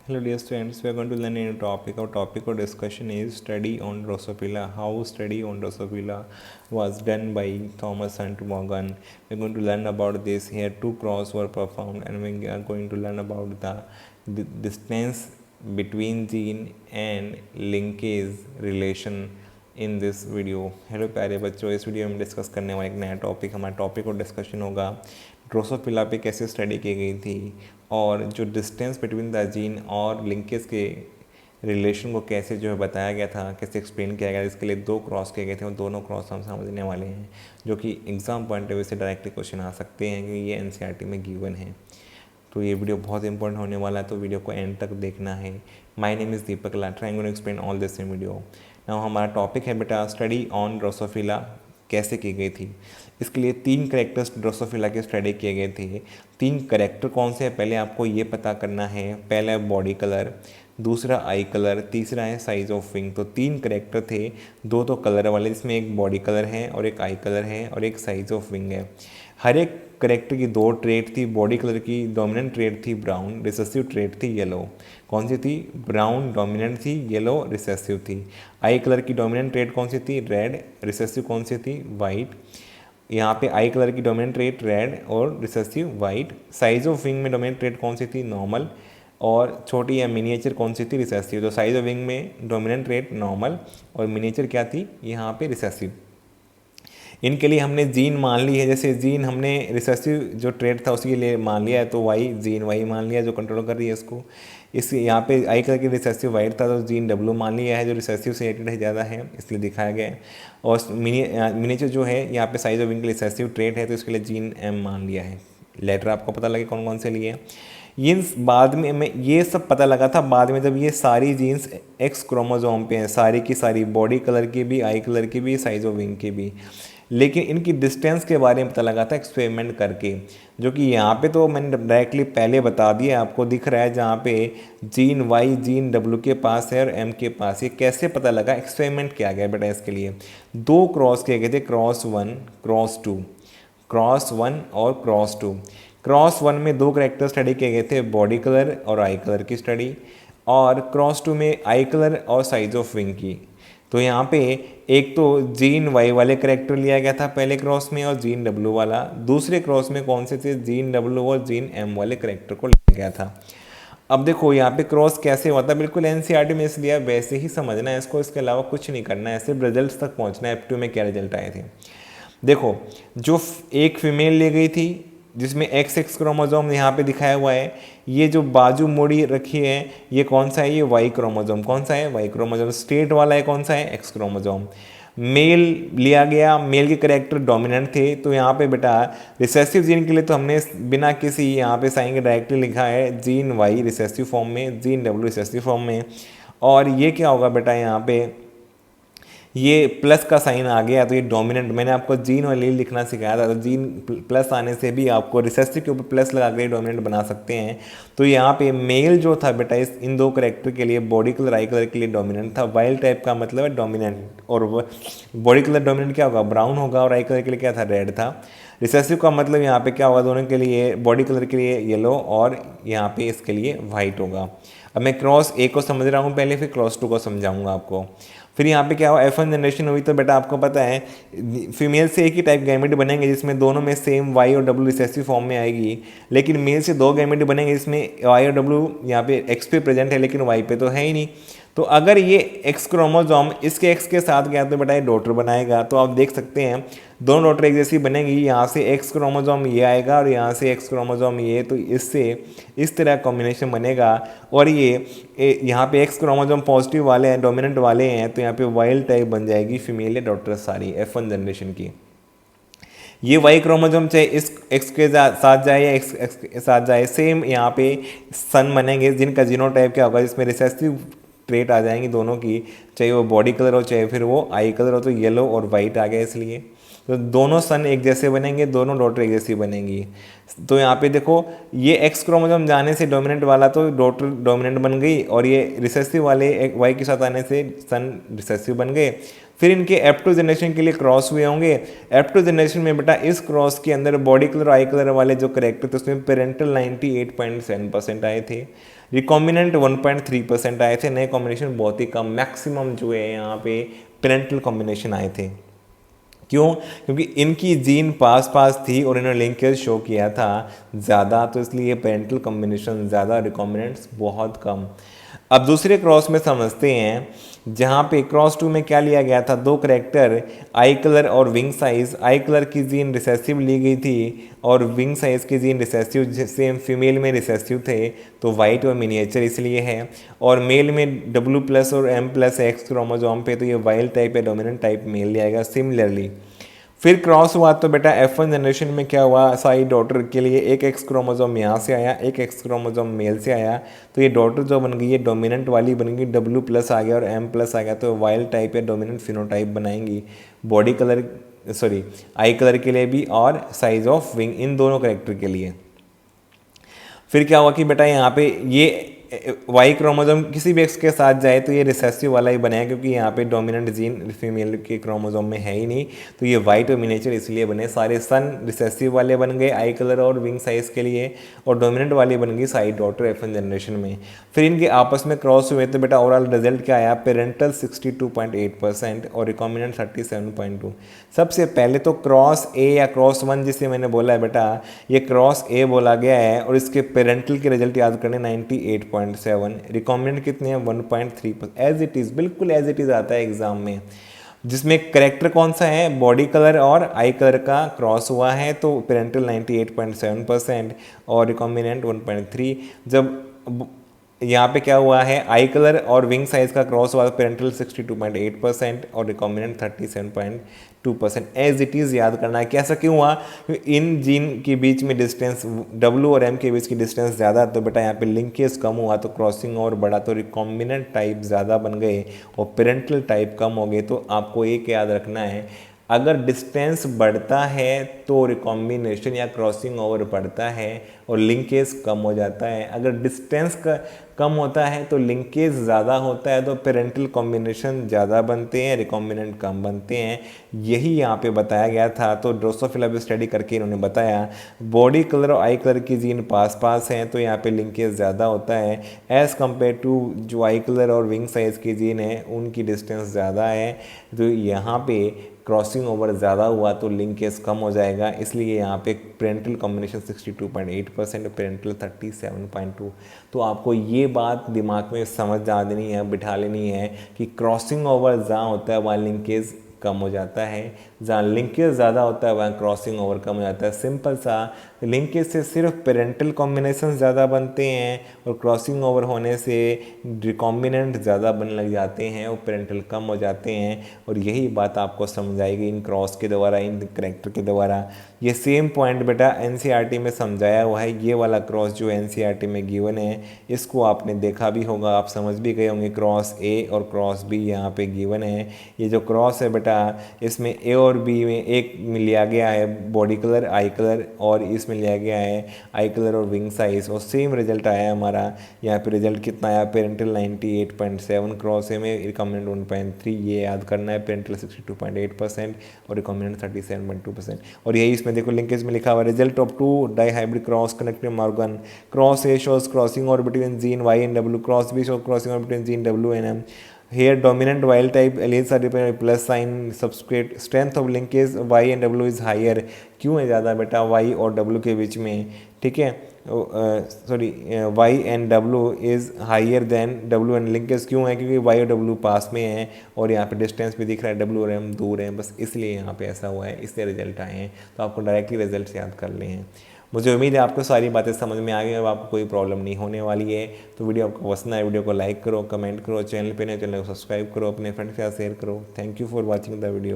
Hello dear students, we are going to learn a new topic. Our topic of discussion is study on Drosophila. How study on Drosophila was done by Thomas Hunt Morgan. We are going to learn about this. Here two cross were performed and we are going to learn about the distance between gene and linkage relation in this video. Hello प्यारे बच्चों, इस video में discuss करने वाला एक नया topic, हमारा topic और डिस्कशन होगा ड्रोसोफिला पे कैसे स्टडी की गई थी और जो डिस्टेंस बिटवीन द जीन और लिंकेज के रिलेशन को कैसे जो है बताया गया था, कैसे एक्सप्लेन किया गया। इसके लिए दो क्रॉस किए गए थे और दोनों क्रॉस हम समझने वाले हैं, जो कि एग्जाम पॉइंट ऑफ व्यू से डायरेक्टली क्वेश्चन आ सकते हैं कि ये एनसीईआरटी में गिवन है। तो ये वीडियो बहुत इंपॉर्टेंट होने वाला है, तो वीडियो को एंड तक देखना है। My name is Deepak Lathar, I am going to explain all this in video. Now हमारा टॉपिक है बेटा स्टडी ऑन ड्रोसोफिला कैसे की गई थी। इसके लिए तीन करेक्टर्स ड्रोसोफिला के स्टडी किए गए थे। तीन करेक्टर कौन से हैं पहले आपको ये पता करना है। पहला है बॉडी कलर, दूसरा आई कलर, तीसरा है साइज ऑफ विंग। तो तीन करेक्टर थे, दो तो कलर वाले जिसमें एक बॉडी कलर है और एक आई कलर है और एक साइज ऑफ विंग है। हर एक करेक्टर की दो ट्रेट थी। बॉडी कलर की डोमिनेंट ट्रेट थी ब्राउन, रिसेसिव ट्रेट थी येलो। कौन सी थी? ब्राउन डोमिनेंट थी, येलो रिसेसिव थी। आई कलर की डोमिनेंट ट्रेट कौन सी थी? रेड। रिसेसिव कौन सी थी? वाइट। यहाँ पे आई कलर की डोमिनेंट ट्रेट रेड और recessive white. Size of wing में डोमिनेंट ट्रेट कौन सी थी? नॉर्मल। और छोटी या मिनिएचर कौन सी थी? रिसेसिव। तो साइज ऑफ विंग में डोमिनेंट ट्रेट नॉर्मल और मिनिएचर क्या थी? यहाँ पे रिसेसिव। इनके लिए हमने जीन मान ली है। जैसे जीन हमने रिसेसिव जो ट्रेड था उसी के लिए मान लिया है, तो वाई जीन वाई मान लिया जो कंट्रोल कर रही है इसको। इस यहाँ पे आई कलर की रिसेसिव वाइट था तो जीन डब्ल्यू मान लिया है जो रिसेसिव से रिलेटेड है ज़्यादा है, इसलिए दिखाया गया है। और मिनिएचर जो है यहाँ पे size of wing recessive trade है तो इसके लिए जीन एम मान लिया है। लेटर आपको पता लगे कौन कौन से लिए। ये बाद में मैं ये सब पता लगा था बाद में, जब ये सारी जीन्स एक्स क्रोमोजोम पे हैं, सारी की सारी, बॉडी कलर की भी, आई कलर की भी, साइज ऑफ विंग की भी। लेकिन इनकी डिस्टेंस के बारे में पता लगा था एक्सपेरिमेंट करके, जो कि यहाँ पे तो मैंने डायरेक्टली पहले बता दिया, आपको दिख रहा है जहाँ पे जीन वाई जीन डब्ल्यू के पास है और एम के पास। ये कैसे पता लगा? एक्सपेरिमेंट किया गया बेटा। इसके लिए दो क्रॉस किए गए थे, cross one cross two, cross one और क्रॉस टू। क्रॉस वन में दो करेक्टर स्टडी किए गए थे, बॉडी कलर और आई कलर की स्टडी, और क्रॉस टू में आई कलर और साइज ऑफ विंग की। तो यहाँ पे एक तो जीन वाई वाले करेक्टर लिया गया था पहले क्रॉस में और जीन डब्ल्यू वाला। दूसरे क्रॉस में कौन से थे? जीन डब्ल्यू और जीन एम वाले करेक्टर को लिया गया था। अब देखो यहाँ पे क्रॉस कैसे हुआ था, बिल्कुल एनसीईआरटी में इसलिए वैसे ही समझना है इसको, इसके अलावा कुछ नहीं करना है, सिर्फ रिजल्ट तक पहुँचना है। F2 में क्या रिजल्ट आए थे देखो। जो एक फीमेल ली गई थी जिसमें एक्स एक्स क्रोमोजोम यहाँ पे दिखाया हुआ है, ये जो बाजू मोड़ी रखी है ये कौन सा है? ये वाई क्रोमोजोम। कौन सा है? Y chromosome. स्ट्रेट वाला है कौन सा है? X chromosome. मेल लिया गया, मेल के करेक्टर डोमिनेंट थे, तो यहाँ पे बेटा रिसेसिव जीन के लिए तो हमने बिना किसी यहाँ पे साइन के डायरेक्टली लिखा है जीन वाई रिसेसिव फॉर्म में, जीन डब्ल्यू रिसेसिव फॉर्म में। और ये क्या होगा बेटा, यहाँ पे ये प्लस का साइन आ गया तो ये डोमिनेंट। मैंने आपको जीन और लील लिखना सिखाया था, तो जीन प्लस आने से भी आपको रिसेसिव के ऊपर प्लस लगा के डोमिनेंट बना सकते हैं। तो यहाँ पे मेल जो था बेटा इन दो करेक्टर के लिए बॉडी कलर आई कलर के लिए डोमिनेंट था। वाइल्ड टाइप का मतलब है डोमिनेंट, और बॉडी कलर डोमिनेंट क्या होगा? ब्राउन होगा, और आई कलर के लिए क्या था? रेड था। रिसेसिव का मतलब यहाँ पे क्या होगा? दोनों के लिए, बॉडी कलर के लिए येलो और यहाँ पे इसके लिए वाइट होगा। अब मैं क्रॉस ए को समझ रहा हूँ पहले, फिर क्रॉस टू को समझाऊंगा आपको। फिर यहाँ पे क्या हुआ? F1 जनरेशन हुई तो बेटा आपको पता है फीमेल से एक ही टाइप गैमेट बनेंगे जिसमें दोनों में सेम वाई और डब्ल्यू रिसेसिव फॉर्म में आएगी, लेकिन मेल से दो गैमेट बनेंगे जिसमें वाई और डब्ल्यू यहाँ पे एक्स पे प्रेजेंट है लेकिन वाई पे तो है ही नहीं। तो अगर ये एक्स क्रोमोजोम इसके एक्स के साथ गया तो बेटा ये डॉटर बनाएगा। तो आप देख सकते हैं दोनों डॉटर एक जैसी बनेगी, यहाँ से एक्स क्रोमोजोम ये आएगा और यहाँ से एक्स क्रोमोजोम ये, तो इससे इस तरह कॉम्बिनेशन बनेगा। और ये यहाँ पे एक्स क्रोमोजोम पॉजिटिव वाले हैं, डोमिनेंट वाले हैं, तो यहाँ पे वाइल्ड टाइप बन जाएगी फीमेल या डॉटर सारी F1 जनरेशन की। ये वाई क्रोमोजोम चाहे इस एक्स के साथ जाए या एक्स के साथ जाए, सेम यहाँ पे सन बनेंगे जिनका जीनोटाइप क्या होगा, जिसमें रिसेसिव ट्रेट आ जाएंगी दोनों की, चाहे वो बॉडी कलर हो चाहे फिर वो आई कलर हो। तो येलो और वाइट आ गया इसलिए। तो दोनों सन एक जैसे बनेंगे, दोनों डॉटर एक जैसी बनेंगी। तो यहाँ पे देखो ये एक्स क्रोमोसोम जाने से डोमिनेंट वाला तो डॉटर डोमिनेंट बन गई, और ये रिसेसिव वाले वाई के साथ आने से सन रिसेसिव बन गए। फिर इनके F2 जनरेशन के लिए क्रॉस हुए होंगे। F2 जनरेशन में बेटा इस क्रॉस के अंदर बॉडी कलर आई कलर वाले जो करेक्टर थे उसमें पेरेंटल 98.7% आए थे, रिकॉम्बिनेंट 1.3% आए थे, नए कॉम्बिनेशन बहुत ही कम, मैक्सिमम जो है यहाँ पे पेरेंटल कॉम्बिनेशन आए थे। क्यों? क्योंकि इनकी जीन पास पास थी और इन्होंने लिंकेज शो किया था ज़्यादा, तो इसलिए पेरेंटल कॉम्बिनेशन ज़्यादा, रिकॉम्बिनेंट्स बहुत कम। अब दूसरे क्रॉस में समझते हैं, जहाँ पे क्रॉस 2 में क्या लिया गया था, दो करेक्टर आई कलर और विंग साइज। आई कलर की जीन रिसेसिव ली गई थी और विंग साइज की जीन रिसेसिव, सेम फीमेल में रिसेसिव थे तो वाइट और मिनिएचर इसलिए है, और मेल में W+ और M+X क्रोमोसोम पे तो ये वाइल्ड टाइप या डोमिनेंट टाइप मेल लिया गया। सिमिलरली फिर क्रॉस हुआ तो बेटा F1 जनरेशन में क्या हुआ, साई डॉटर के लिए एक एक्स क्रोमोसोम यहाँ से आया, एक एक्स क्रोमोसोम मेल से आया, तो ये डॉटर जो बन गई ये डोमिनेंट वाली बन गई, W+ आ गया और M+ आ गया, तो वाइल्ड टाइप या डोमिनेंट फिनोटाइप बनाएंगी बॉडी कलर आई कलर के लिए भी और साइज ऑफ विंग, इन दोनों करेक्टर के लिए। फिर क्या हुआ कि बेटा यहाँ पे ये वाई क्रोमोसोम किसी भी एक्स के साथ जाए तो ये रिसेसिव वाला ही बनेगा, क्योंकि यहाँ पे डोमिनेंट जीन फीमेल के क्रोमोसोम में है ही नहीं, तो ये वाइट और मिनिएचर इसलिए बने। सारे सन रिसेसिव वाले बन गए आई कलर और विंग साइज के लिए, और डोमिनेंट वाली बन गई साइड डॉटर F1 जनरेशन में। फिर इनके आपस में क्रॉस हुए तो बेटा ओवरऑल रिजल्ट क्या आया, पेरेंटल 62.8% और रिकॉम्बिनेंट 37.2। सबसे पहले तो क्रॉस ए या क्रॉस 1 जिसे मैंने बोला है बेटा, ये क्रॉस ए बोला गया है, और इसके पेरेंटल के रिजल्ट याद करने 98.7, रिकॉम्बिनेंट कितने हैं 1.3%, एज इट इज़, बिल्कुल एज इट इज़ आता है एग्जाम में, जिसमें करेक्टर कौन सा है, बॉडी कलर और आई कलर का क्रॉस हुआ है, तो पेरेंटल 98.7% और रिकॉम्बिनेंट 1.3। जब यहाँ पे क्या हुआ है, आई कलर और विंग साइज का क्रॉस हुआ, पेरेंटल 62.8% और रिकॉम्बिनेंट 37.2%, एज इट इज़ याद करना है। कैसा क्यों हुआ, इन जीन के बीच में डिस्टेंस W और M के बीच की डिस्टेंस ज़्यादा, तो बेटा यहाँ पे लिंकेज कम हुआ, तो क्रॉसिंग और बढ़ा, तो रिकॉम्बिनेंट टाइप ज़्यादा बन गए और पेरेंटल टाइप कम हो गए। तो आपको एक याद रखना है, अगर डिस्टेंस बढ़ता है तो रिकॉम्बिनेशन या क्रॉसिंग ओवर बढ़ता है और लिंकेज कम हो जाता है, अगर डिस्टेंस का कम होता है तो लिंकेज ज़्यादा होता है, तो पेरेंटल कॉम्बिनेशन ज़्यादा बनते हैं, रिकॉम्बिनेंट कम बनते हैं, यही यहाँ पे बताया गया था। तो ड्रोसोफिला पे स्टडी करके इन्होंने बताया बॉडी कलर और आई कलर की जीन पास पास हैं तो यहाँ पे लिंकेज ज़्यादा होता है, एज़ कम्पेयर टू जो आई कलर और विंग साइज की जीन है उनकी डिस्टेंस ज़्यादा है, तो यहाँ पे क्रॉसिंग ओवर ज़्यादा हुआ तो लिंकेज कम हो जाएगा, इसलिए यहाँ पे पेरेंटल कॉम्बिनेशन 62.8% पेरेंटल 37.2। तो आपको ये बात दिमाग में समझ जा देनी है, बिठा लेनी है कि क्रॉसिंग ओवर जहाँ होता है वहाँ लिंकेज कम हो जाता है, जहाँ लिंकेज ज़्यादा होता है वहाँ क्रॉसिंग ओवर कम हो जाता है। सिंपल सा, लिंकेज से सिर्फ पेरेंटल कॉम्बिनेशन ज़्यादा बनते हैं और क्रॉसिंग ओवर होने से रिकॉम्बिनेंट ज़्यादा बनने लग जाते हैं और पेरेंटल कम हो जाते हैं, और यही बात आपको समझ आएगी इन क्रॉस के द्वारा, इन करेक्टर के द्वारा। ये सेम पॉइंट बेटा NCERT में समझाया हुआ है, ये वाला क्रॉस जो NCERT में गिवन है इसको आपने देखा भी होगा, आप समझ भी गए होंगे, क्रॉस A और क्रॉस B यहाँ पे गिवन है। ये जो क्रॉस है बेटा इसमें A और B में एक में लिया गया है बॉडी कलर आई कलर, और इसमें लिया गया है आई कलर और विंग साइज, और सेम रिजल्ट आया है हमारा। यहाँ पे रिजल्ट कितना आया, पेरेंटल 98.7 क्रॉस ए में, रिकॉम्बिनेंट 1.3, ये याद करना है, पेरेंटल 62.8% और रिकॉम्बिनेंट 37.2%। और यही इसमें देखो लिंकेज में लिखा हुआ, result of 2 dihybrid cross connective Morgan, cross A shows crossing over between gene Y and W, cross B show crossing over between gene W and M। Here dominant wild type alleles are represented plus sign substrate, strength of linkage Y and W is higher। क्यों है ज़्यादा बेटा Y और W के बीच में, ठीक है, sorry Y and W is higher than W and linkage क्यों है, क्योंकि Y और W पास में है और यहाँ पे डिस्टेंस भी दिख रहा है, W और M दूर है, बस इसलिए यहाँ पे ऐसा हुआ है, इसलिए रिजल्ट आए हैं। तो आपको डायरेक्टली रिजल्ट याद कर ले हैं। मुझे उम्मीद है आपको सारी बातें समझ में आ गई और आपको कोई प्रॉब्लम नहीं होने वाली है। तो वीडियो आपको पसंद आए, वीडियो को लाइक करो, कमेंट करो, चैनल पे नए चैनल को सब्सक्राइब करो, अपने फ्रेंड्स के साथ शेयर करो। Thank you for watching the video.